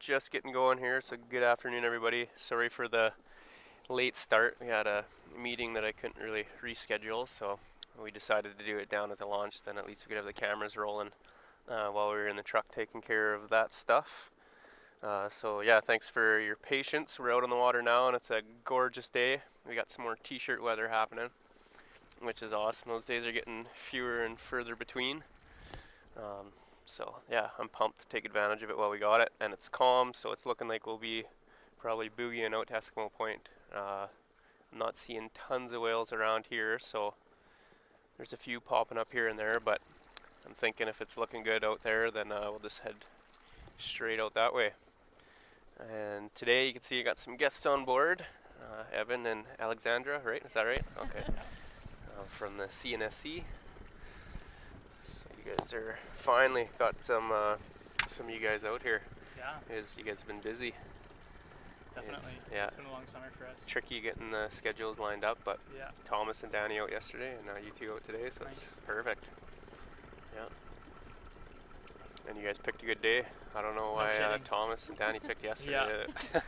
just getting going here, so good afternoon, everybody. Sorry for the late start. We had a meeting that I couldn't really reschedule, so we decided to do it down at the launch. Then at least we could have the cameras rolling while we were in the truck taking care of that stuff. So yeah, thanks for your patience. We're out on the water now, and it's a gorgeous day. We got some more t-shirt weather happening, which is awesome. Those days are getting fewer and further between. So yeah, I'm pumped to take advantage of it while we got it, and it's calm, so it's looking like we'll be probably boogieing out to Eskimo Point. I'm not seeing tons of whales around here, so there's a few popping up here and there, but I'm thinking if it's looking good out there, then we'll just head straight out that way. And today you can see I got some guests on board, Evan and Alexandra, right? Is that right? Okay. From the CNSC. So you guys are finally got some of you guys out here. Yeah. You guys have been busy. Definitely. Yeah. It's been a long summer for us. Tricky getting the schedules lined up, but yeah. Thomas and Danny out yesterday, and now you two out today, so nice. It's perfect. Yeah. And you guys picked a good day. I don't know why Thomas and Danny picked yesterday. Yeah.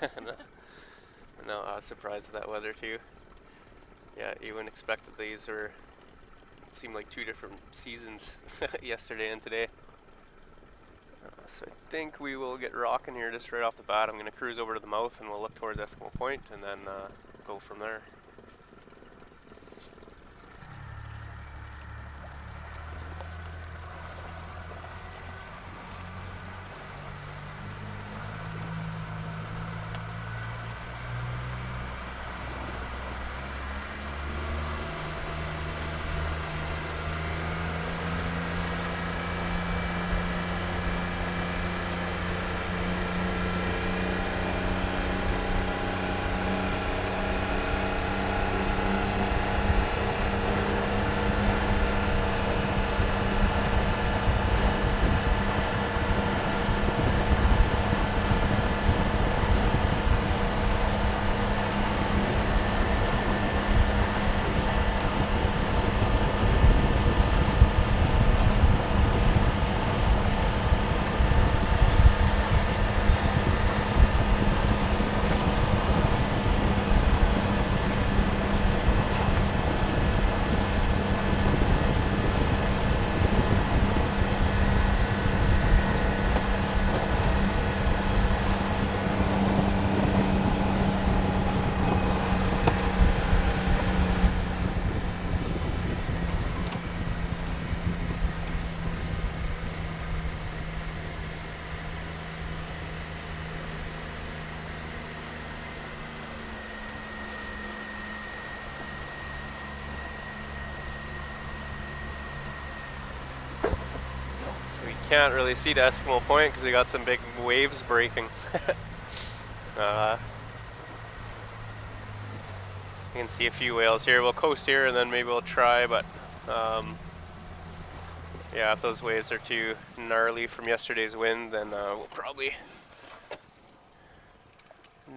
No, I was surprised at that weather too. Yeah, you wouldn't expect that these were. It seemed like two different seasons yesterday and today. So I think we will get rocking here just right off the bat. I'm going to cruise over to the mouth and we'll look towards Eskimo Point and then go from there. Can't really see the Eskimo Point because we got some big waves breaking. You can see a few whales here. We'll coast here and then maybe we'll try, but yeah, if those waves are too gnarly from yesterday's wind, then we'll probably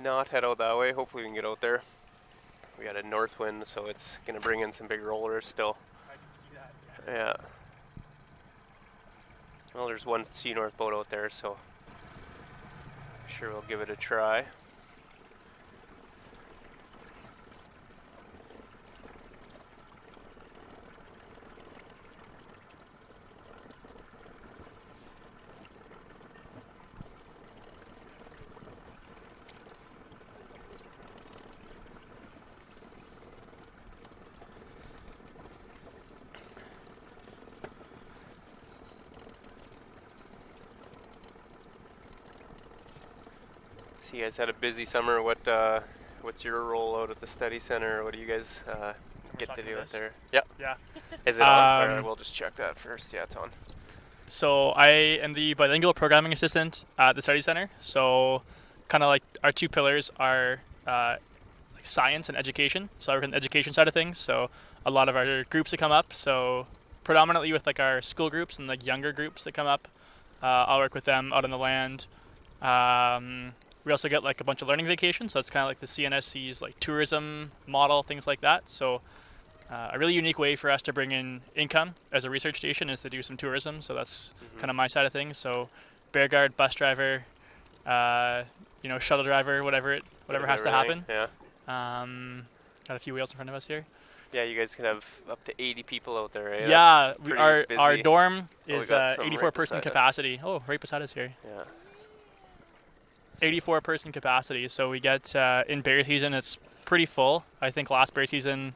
not head out that way. Hopefully we can get out there. We got a north wind, so it's going to bring in some big rollers still. I can see that. Yeah. Well, there's one Sea North boat out there, so I'm sure we'll give it a try. So you guys had a busy summer. What's your role out at the study center? What do you guys get to do out there? Yep. Yeah. Is it on? Or we'll just check that first. Yeah, it's on. So I am the bilingual programming assistant at the study center. So kind of like our two pillars are like science and education. So I work on the education side of things. So a lot of our groups that come up. So predominantly with like our school groups and like younger groups that come up. I'll work with them out on the land. We also get like a bunch of learning vacations. So that's kind of like the CNSC's like tourism model, things like that. So a really unique way for us to bring in income as a research station is to do some tourism. So that's kind of my side of things. So bear guard, bus driver, shuttle driver, whatever has to happen. Yeah. Got a few whales in front of us here. Yeah, you guys can have up to 80 people out there, eh? Yeah, That's pretty busy. our dorm we is got some 84 right person beside us. capacity. Oh, right beside us here. Yeah. 84 person capacity. So we get in bear season, it's pretty full. I think last bear season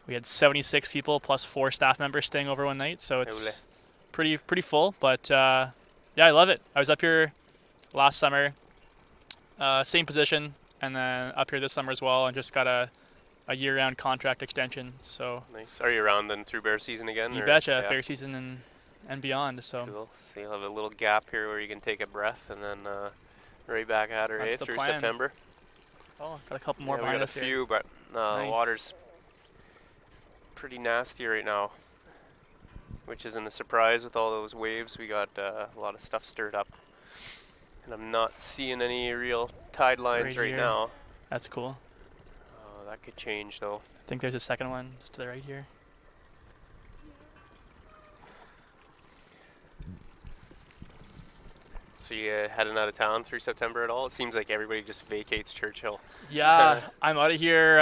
we had 76 people plus 4 staff members staying over one night. So it's pretty full. But yeah, I love it. I was up here last summer, same position, and then up here this summer as well, and just got a year-round contract extension. So nice. Are you around then through bear season again? You or? betcha, Yeah. bear season and beyond. So cool. So you'll have a little gap here where you can take a breath, and then right back at her, That's the through plan. September. Oh, got a couple more we behind got us a here. few, but Nice. the water's pretty nasty right now, which isn't a surprise with all those waves. We got a lot of stuff stirred up, and I'm not seeing any real tide lines right here. now. That's cool. That could change though. I think there's a second one just to the right here. So you heading out of town through September at all? It seems like everybody just vacates Churchill. Yeah, I'm out of here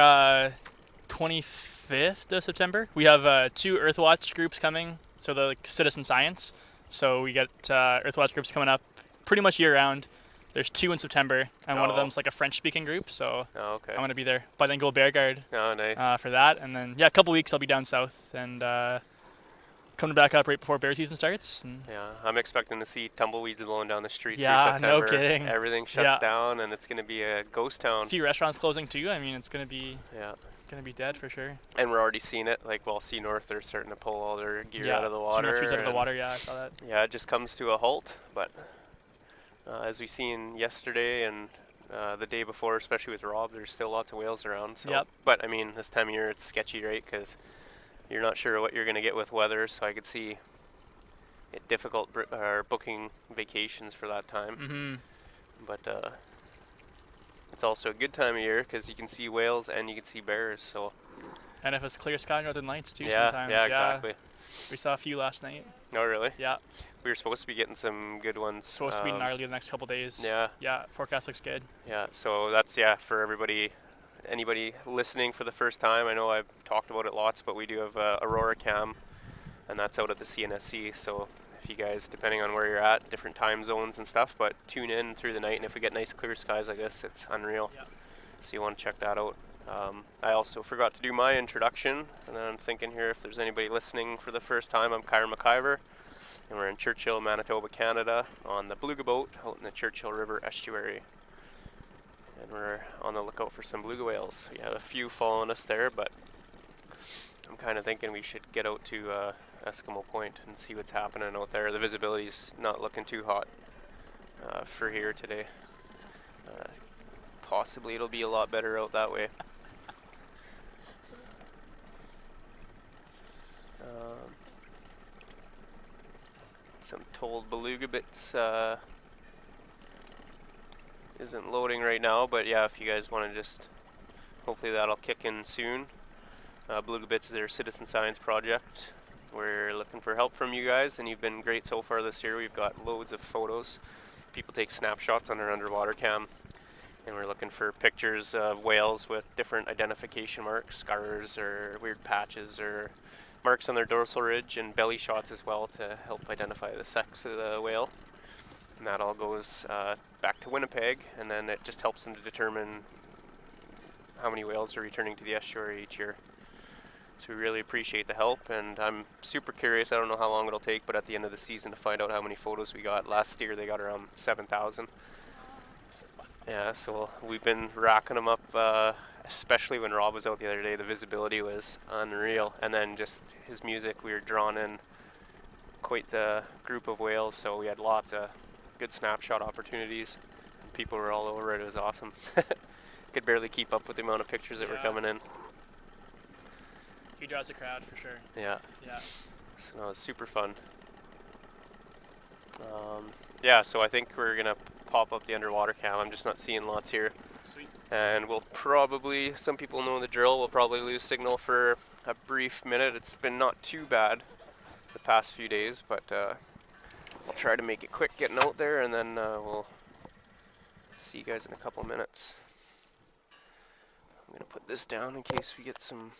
25th of September. We have 2 Earthwatch groups coming, so the citizen science. So we get Earthwatch groups coming up pretty much year-round. There's 2 in September, and one of them's like a French-speaking group, so okay. I'm going to be there. Bilingual Bear Guard nice. for that. And then, yeah, a couple weeks I'll be down south and coming back up right before bear season starts. Yeah, I'm expecting to see tumbleweeds blowing down the street through Yeah, September. no kidding. Everything shuts down, and it's going to be a ghost town. A few restaurants closing too. I mean, it's going to be dead for sure. And we're already seeing it. Like, Sea North, they're starting to pull all their gear out of the water. Sea North out of the water. Yeah, I saw that. Yeah, it just comes to a halt. But as we seen yesterday and the day before, especially with Rob, there's still lots of whales around. So. But I mean, this time of year it's sketchy, right? Because you're not sure what you're going to get with weather. So I could see it difficult booking vacations for that time. Mm-hmm. But it's also a good time of year because you can see whales and you can see bears. So. And if it's clear sky, northern lights too. Yeah, sometimes. yeah, exactly. We saw a few last night. Oh, really? Yeah. We were supposed to be getting some good ones. Supposed to be gnarly the next couple days. Yeah. Yeah, forecast looks good. Yeah, so that's, for anybody listening for the first time. I know I've talked about it lots, but we do have Aurora Cam, and that's out at the CNSC. So if you guys, depending on where you're at, different time zones and stuff, but tune in through the night, and if we get nice clear skies like this, it's unreal. Yeah. So you want to check that out. I also forgot to do my introduction, and then I'm thinking here if there's anybody listening for the first time, I'm Kyra McIver, and we're in Churchill, Manitoba, Canada, on the Beluga boat out in the Churchill River estuary. And we're on the lookout for some beluga whales. We had a few following us there, but I'm kind of thinking we should get out to Eskimo Point and see what's happening out there. The visibility's not looking too hot for here today. Possibly it'll be a lot better out that way. Some told beluga bits isn't loading right now, but yeah, if you guys want to just, hopefully that'll kick in soon. Beluga Bits is their citizen science project. We're looking for help from you guys, and you've been great so far this year. We've got loads of photos. People take snapshots on our underwater cam, and we're looking for pictures of whales with different identification marks, scars or weird patches or marks on their dorsal ridge, and belly shots as well to help identify the sex of the whale. And that all goes back to Winnipeg, and then it just helps them to determine how many whales are returning to the estuary each year. So we really appreciate the help, and I'm super curious. I don't know how long it'll take, but at the end of the season to find out how many photos we got. Last year they got around 7,000. Yeah, so we've been racking them up, especially when Rob was out the other day. The visibility was unreal, and then just his music, we were drawn in quite the group of whales, so we had lots of good snapshot opportunities. People were all over it. It was awesome. Could barely keep up with the amount of pictures that were coming in. He draws a crowd for sure. Yeah. Yeah. So no, it's super fun. Yeah, so I think we're gonna pop up the underwater cam. I'm just not seeing lots here. Sweet. And we'll probably, some people know the drill, we'll probably lose signal for a brief minute. It's been not too bad the past few days, but we'll try to make it quick getting out there, and then we'll See you guys in a couple minutes. I'm gonna put this down in case we get some.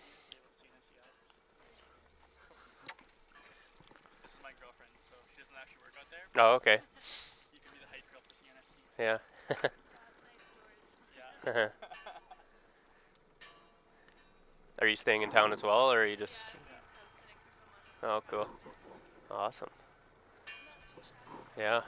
This is my girlfriend, so she doesn't actually work out there. Oh, okay. You can be the hype girl for CNFC. Yeah. Yeah. Are you staying in town as well, or are you just? Oh, cool. Awesome. Yeah.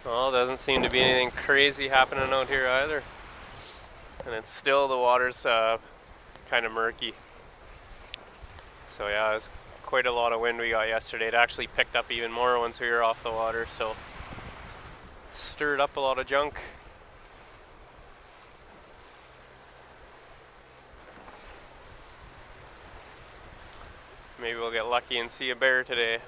Well, doesn't seem to be anything crazy happening out here either. And it's still, the water's kind of murky. So yeah, it was quite a lot of wind we got yesterday. It actually picked up even more once we were off the water, so stirred up a lot of junk. Maybe we'll get lucky and see a bear today.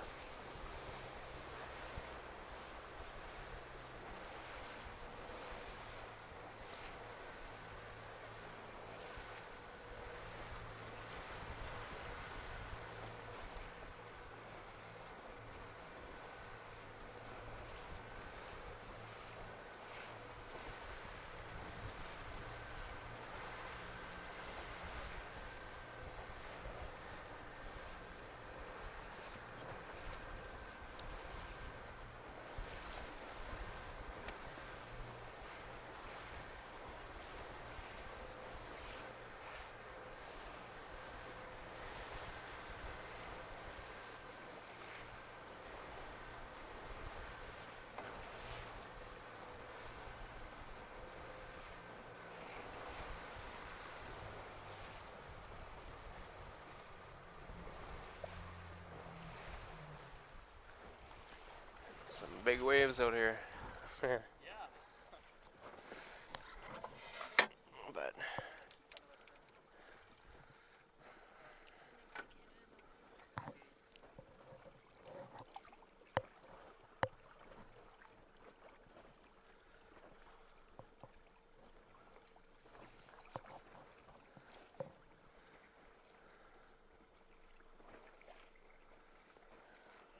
Some big waves out here. Yeah. But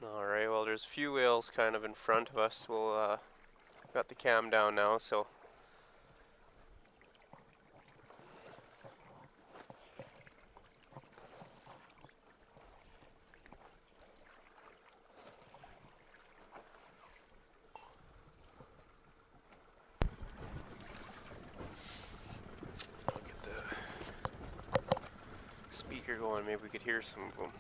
alright, well there's a few whales kind of in front of us. We'll got the cam down now, so I'll get the speaker going, maybe we could hear some of them.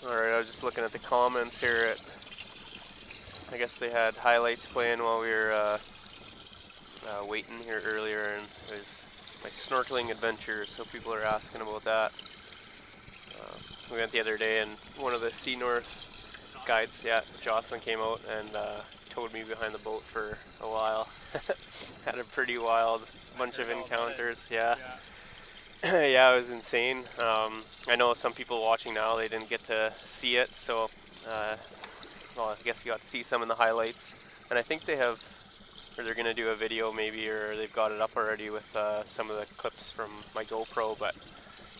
Alright, I was just looking at the comments here at, I guess they had highlights playing while we were waiting here earlier, and it was my snorkeling adventure, so people are asking about that. We went the other day and one of the Sea North guides, yeah, Jocelyn, came out and towed me behind the boat for a while. Had a pretty wild bunch of encounters, yeah. Yeah, it was insane. I know some people watching now, they didn't get to see it, so well, I guess you got to see some in the highlights. And I think they have, or they're going to do a video maybe, or they've got it up already with some of the clips from my GoPro, but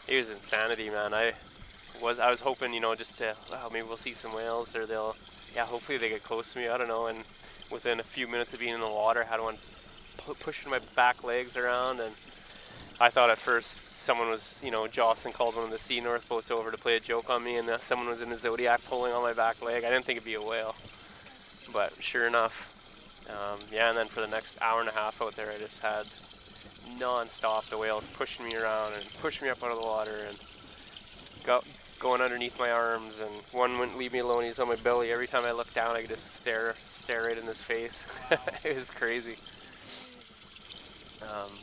it was insanity, man. I was hoping, you know, just to, wow, maybe we'll see some whales, or they'll, yeah, hopefully they get close to me, I don't know. And within a few minutes of being in the water, I had one pushing my back legs around, and I thought at first someone was, you know, Jocelyn called one of the Sea North boats over to play a joke on me, and someone was in the Zodiac pulling on my back leg. I didn't think it'd be a whale, but sure enough, yeah. And then for the next hour and a half out there, I just had non-stop the whales pushing me around and pushing me up out of the water and going underneath my arms, and one wouldn't leave me alone. He's on my belly. Every time I looked down, I could just stare right in his face. It was crazy.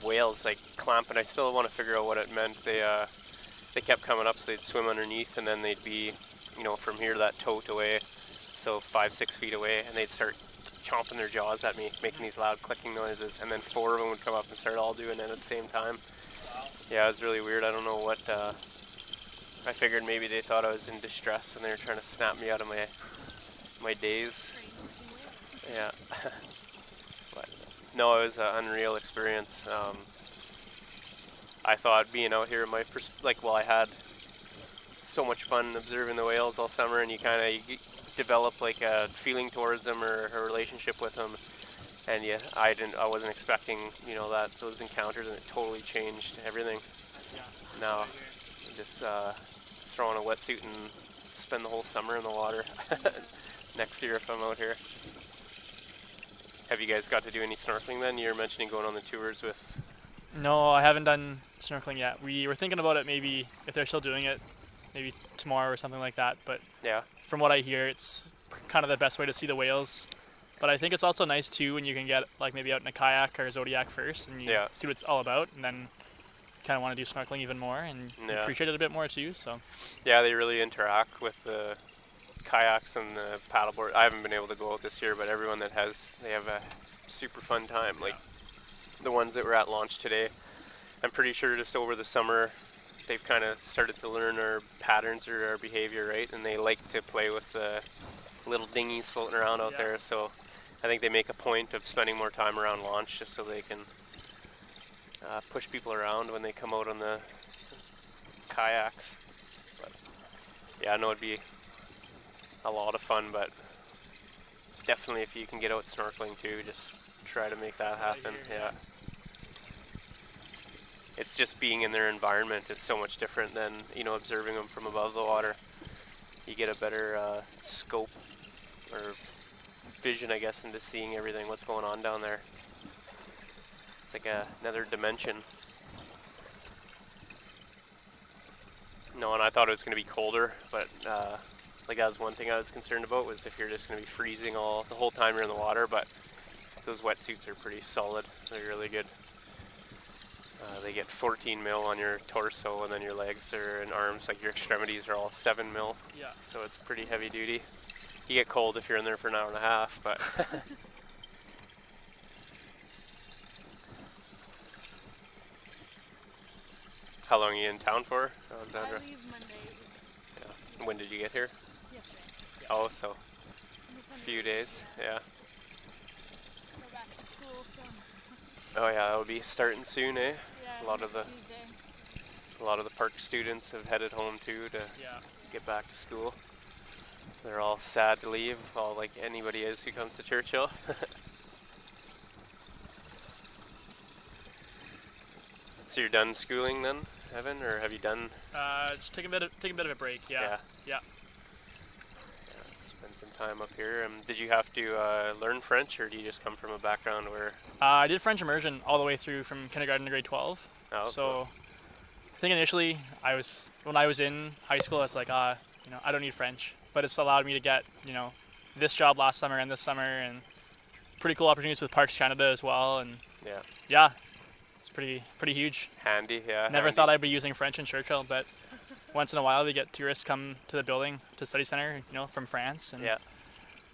Whales like clamping. I still want to figure out what it meant. They kept coming up, so they'd swim underneath, and then they'd be, you know, from here to that tote away, so 5-6 feet away, and they'd start chomping their jaws at me, making these loud clicking noises, and then 4 of them would come up and start all doing it at the same time. Wow. Yeah, it was really weird. I don't know what. I figured maybe they thought I was in distress and they were trying to snap me out of my daze. Yeah. But no, it was an unreal experience. I thought being out here, I had so much fun observing the whales all summer, and you kind of develop like a feeling towards them or a relationship with them. And yeah, I wasn't expecting, those encounters, and it totally changed everything. Yeah. Now, just throw on a wetsuit and spend the whole summer in the water next year if I'm out here. Have you guys got to do any snorkeling then? You were mentioning going on the tours with... No, I haven't done snorkeling yet. We were thinking about it, maybe if they're still doing it, maybe tomorrow or something like that. But Yeah. from what I hear, it's kind of the best way to see the whales. But I think it's also nice too when you can get like maybe out in a kayak or a Zodiac first and you see what it's all about, and then kind of want to do snorkeling even more and appreciate it a bit more too. So yeah, they really interact with the kayaks and the paddleboard. I haven't been able to go out this year, but everyone that has, they have a super fun time. Like the ones that were at launch today, I'm pretty sure just over the summer they've kind of started to learn our patterns or our behavior, right? And they like to play with the little dinghies floating around out there. So I think they make a point of spending more time around launch just so they can push people around when they come out on the kayaks. But yeah, I know it'd be a lot of fun, but definitely if you can get out snorkeling too, just try to make that happen. Yeah. It's just being in their environment. It's so much different than, observing them from above the water. You get a better scope or vision, I guess, into seeing everything, what's going on down there. It's like another dimension. No, and I thought it was going to be colder, but that was one thing I was concerned about, was if you're just going to be freezing the whole time you're in the water. But those wetsuits are pretty solid. They're really good. They get 14 mil on your torso, and then your legs and arms, like your extremities, are all 7 mil. Yeah. So it's pretty heavy duty. You get cold if you're in there for an hour and a half, but how long are you in town for, Alexandra? I leave Monday. Yeah. When did you get here? Yesterday. Oh, so Just a few days. Yeah. Go back to school, so Oh yeah, that'll be starting soon, eh? yeah. A lot of the park students have headed home too to get back to school. They're all sad to leave, all like anybody is who comes to Churchill. So you're done schooling then, Evan, or have you done? Just taking a bit of a break. Yeah. Spend some time up here. Did you have to learn French, or do you just come from a background where? I did French immersion all the way through from kindergarten to grade 12. Oh, so cool. I think initially when I was in high school, I was like, I don't need French, but it's allowed me to get, this job last summer and this summer, and pretty cool opportunities with Parks Canada as well. And it's pretty huge. Handy, yeah. Never thought I'd be using French in Churchill, but once in a while we get tourists come to the building, to the study center, from France, and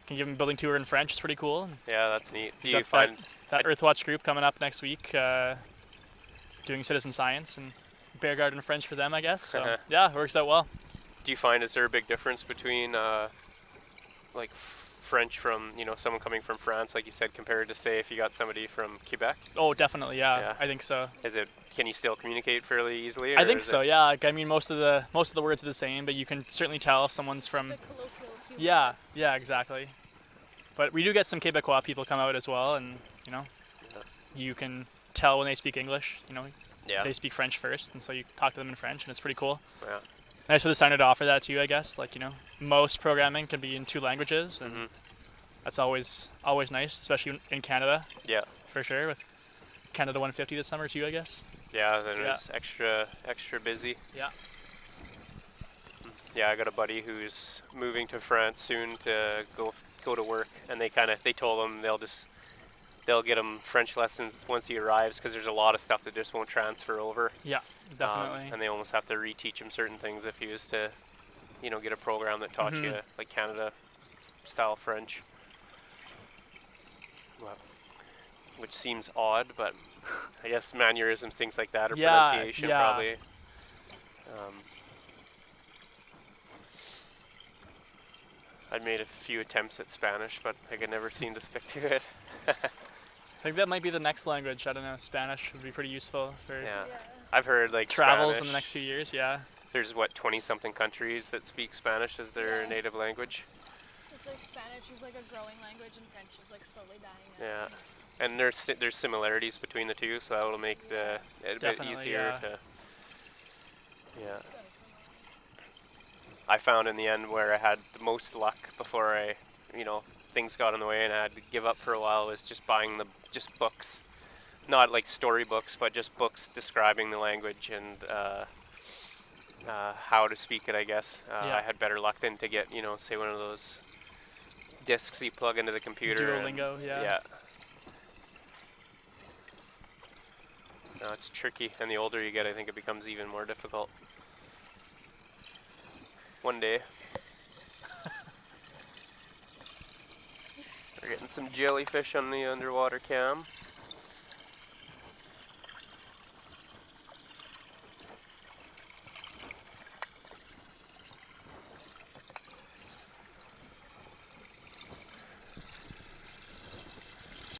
can give them a building tour in French. It's pretty cool. Yeah, that's neat. Do you you find that Earthwatch group coming up next week, doing citizen science and bear garden French for them, I guess. So yeah, it works out well. Do you find, is there a big difference between like French from someone coming from France, like you said, compared to say if you got somebody from Quebec? Oh, definitely, yeah. I think so. Can you still communicate fairly easily? I think so, yeah. Like, I mean, most of the words are the same, but you can certainly tell if someone's from. The colloquial Cuban words. Yeah, exactly. But we do get some Quebecois people come out as well, and you can tell when they speak English. They speak French first, and so you talk to them in French, and it's pretty cool. Yeah. Nice for the center to offer that too, I guess. Like, most programming can be in 2 languages, and that's always nice, especially in Canada. Yeah. For sure, with Canada 150 this summer too, I guess. Yeah, then it was extra busy. Yeah. Yeah, I got a buddy who's moving to France soon to go to work, and they told him they'll get him French lessons once he arrives, because there's a lot of stuff that just won't transfer over. Yeah, definitely. And they almost have to reteach him certain things if he was to, get a program that taught you like Canada-style French. Well, which seems odd, but I guess mannerisms, things like that, or pronunciation probably. I'd made a few attempts at Spanish, but I could never seem to stick to it. I think that might be the next language. I don't know. Spanish would be pretty useful for. Yeah. I've heard like travels Spanish. in the next few years. Yeah. There's what 20-something countries that speak Spanish as their Yeah. native language. It's like Spanish is like a growing language and French is like slowly dying Yeah, out. and there's similarities between the two, so that will make it a bit Definitely, easier yeah. to. Yeah, So similar. I found in the end where I had the most luck before things got in the way and I had to give up for a while was just buying just books, not like storybooks, but just books describing the language and how to speak it. I guess Yeah. I had better luck than to get say one of those discs you plug into the computer. Duolingo, yeah. Yeah. No, it's tricky, and the older you get, I think it becomes even more difficult. One day. We're getting some jellyfish on the underwater cam.